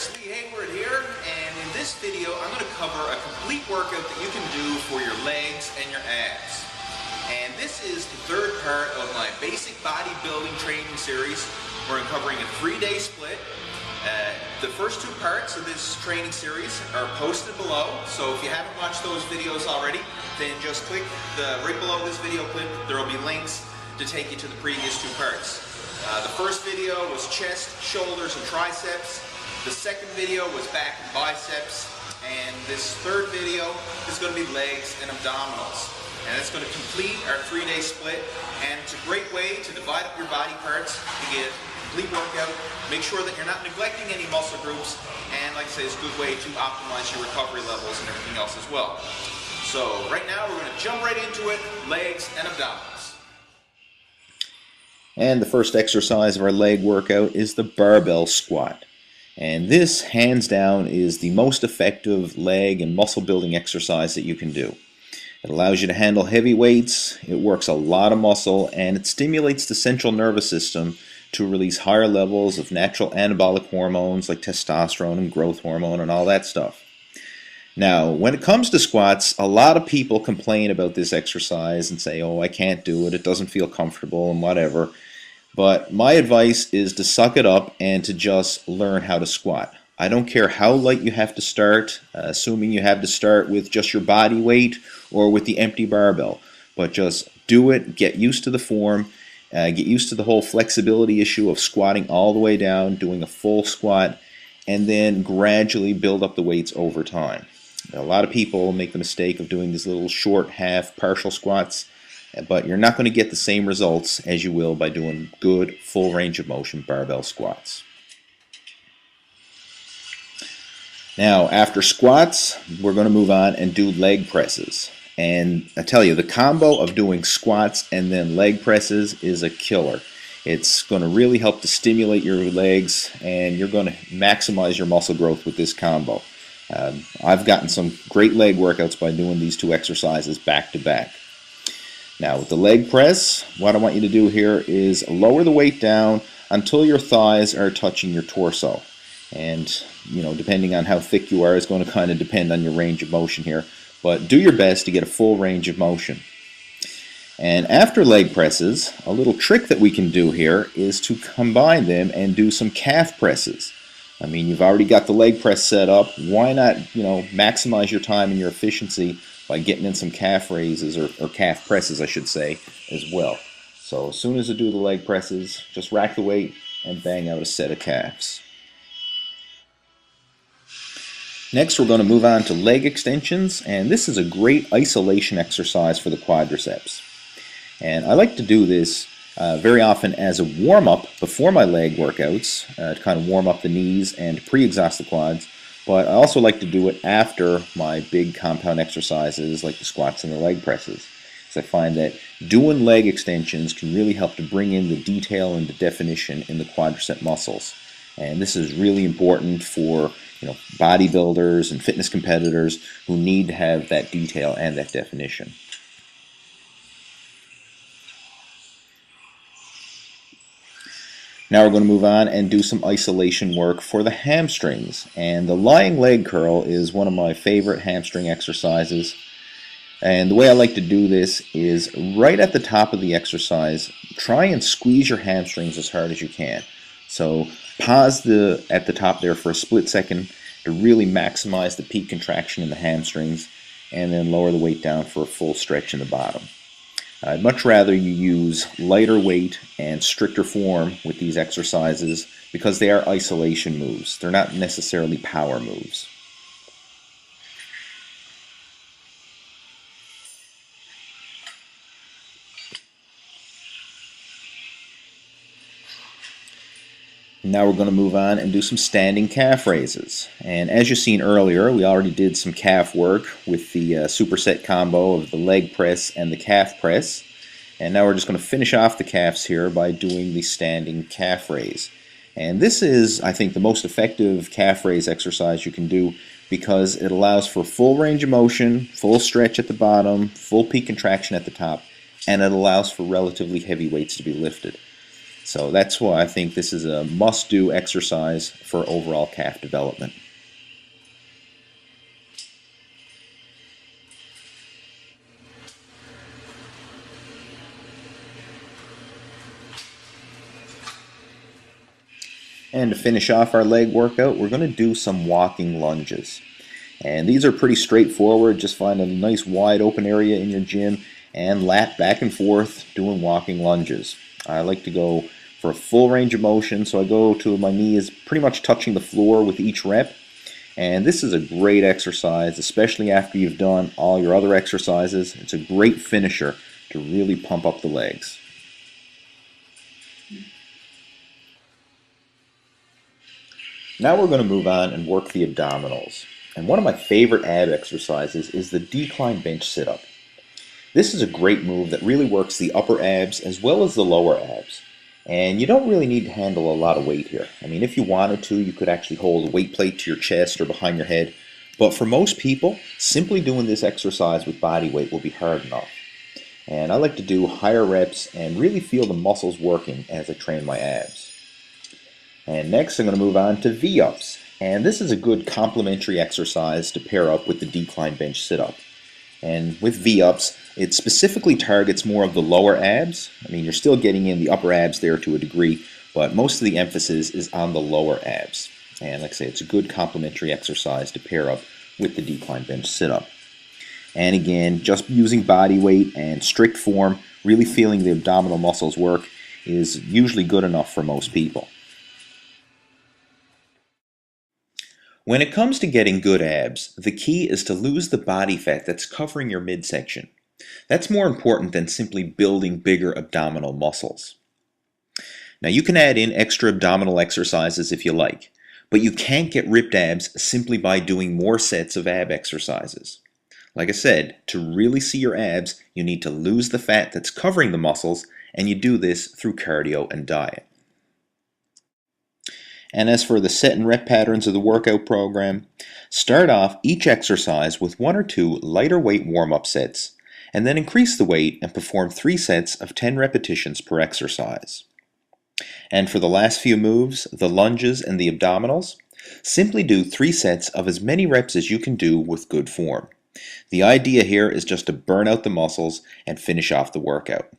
it's Lee Hayward here, and in this video I'm going to cover a complete workout that you can do for your legs and your abs. And this is the third part of my basic bodybuilding training series where I'm covering a 3-day split. The first two parts of this training series are posted below, so if you haven't watched those videos already, then just click right below this video clip. There will be links to take you to the previous two parts. The first video was chest, shoulders, and triceps. The second video was back and biceps. And this third video is going to be legs and abdominals. And it's going to complete our 3-day split. And it's a great way to divide up your body parts to get a complete workout. Make sure that you're not neglecting any muscle groups. And like I say, it's a good way to optimize your recovery levels and everything else as well. So right now we're going to jump right into it, legs and abdominals. And the first exercise of our leg workout is the barbell squat. And this, hands down, is the most effective leg and muscle building exercise that you can do. It allows you to handle heavy weights, it works a lot of muscle, and it stimulates the central nervous system to release higher levels of natural anabolic hormones like testosterone and growth hormone and all that stuff. Now, when it comes to squats, a lot of people complain about this exercise and say, oh, I can't do it, it doesn't feel comfortable and whatever. But my advice is to suck it up and to just learn how to squat. I don't care how light you have to start, assuming you have to start with just your body weight or with the empty barbell. But just do it, get used to the form, get used to the whole flexibility issue of squatting all the way down, doing a full squat, and then gradually build up the weights over time. A lot of people make the mistake of doing these little short, half, partial squats, but you're not going to get the same results as you will by doing good, full range of motion barbell squats. Now, after squats, we're going to move on and do leg presses. And I tell you, the combo of doing squats and then leg presses is a killer. It's going to really help to stimulate your legs, and you're going to maximize your muscle growth with this combo. I've gotten some great leg workouts by doing these two exercises back to back. Now with the leg press, what I want you to do here is lower the weight down until your thighs are touching your torso. And depending on how thick you are is going to kind of depend on your range of motion here. But do your best to get a full range of motion. And after leg presses, a little trick that we can do here is to combine them and do some calf presses. I mean, you've already got the leg press set up. Why not, maximize your time and your efficiency by getting in some calf raises, or calf presses, I should say, as well. So as soon as you do the leg presses, just rack the weight and bang out a set of calves. Next, we're going to move on to leg extensions, and this is a great isolation exercise for the quadriceps. And I like to do this very often as a warm-up before my leg workouts, to kind of warm up the knees and pre-exhaust the quads. But I also like to do it after my big compound exercises like the squats and the leg presses. Because I find that doing leg extensions can really help to bring in the detail and the definition in the quadricep muscles. And this is really important for bodybuilders and fitness competitors who need to have that detail and that definition. Now we're going to move on and do some isolation work for the hamstrings. And the lying leg curl is one of my favorite hamstring exercises. And the way I like to do this is right at the top of the exercise, try and squeeze your hamstrings as hard as you can. So pause at the top there for a split second to really maximize the peak contraction in the hamstrings, and then lower the weight down for a full stretch in the bottom. I'd much rather you use lighter weight and stricter form with these exercises because they are isolation moves. They're not necessarily power moves. Now we're going to move on and do some standing calf raises. And as you've seen earlier, we already did some calf work with the superset combo of the leg press and the calf press. And now we're just going to finish off the calves here by doing the standing calf raise. And this is, I think, the most effective calf raise exercise you can do because it allows for full range of motion, full stretch at the bottom, full peak contraction at the top, and it allows for relatively heavy weights to be lifted. So that's why I think this is a must-do exercise for overall calf development. And to finish off our leg workout, we're going to do some walking lunges. And these are pretty straightforward. Just find a nice wide open area in your gym and lap back and forth doing walking lunges. I like to go for a full range of motion, so I go to my knee is pretty much touching the floor with each rep. And this is a great exercise, especially after you've done all your other exercises. It's a great finisher to really pump up the legs. Now we're going to move on and work the abdominals. And one of my favorite ab exercises is the decline bench sit-up. This is a great move that really works the upper abs as well as the lower abs. And you don't really need to handle a lot of weight here. I mean, if you wanted to, you could actually hold a weight plate to your chest or behind your head. But for most people, simply doing this exercise with body weight will be hard enough. And I like to do higher reps and really feel the muscles working as I train my abs. And next I'm going to move on to V-ups. And this is a good complementary exercise to pair up with the decline bench sit-up. And with V-ups, it specifically targets more of the lower abs. I mean, you're still getting in the upper abs there to a degree, but most of the emphasis is on the lower abs. And like I say, it's a good complementary exercise to pair up with the decline bench sit-up. And again, just using body weight and strict form, really feeling the abdominal muscles work is usually good enough for most people. When it comes to getting good abs, the key is to lose the body fat that's covering your midsection. That's more important than simply building bigger abdominal muscles. Now you can add in extra abdominal exercises if you like, but you can't get ripped abs simply by doing more sets of ab exercises. Like I said, to really see your abs, you need to lose the fat that's covering the muscles, and you do this through cardio and diet. And as for the set and rep patterns of the workout program, start off each exercise with 1 or 2 lighter weight warm-up sets, and then increase the weight and perform 3 sets of 10 repetitions per exercise. And for the last few moves, the lunges and the abdominals, simply do 3 sets of as many reps as you can do with good form. The idea here is just to burn out the muscles and finish off the workout.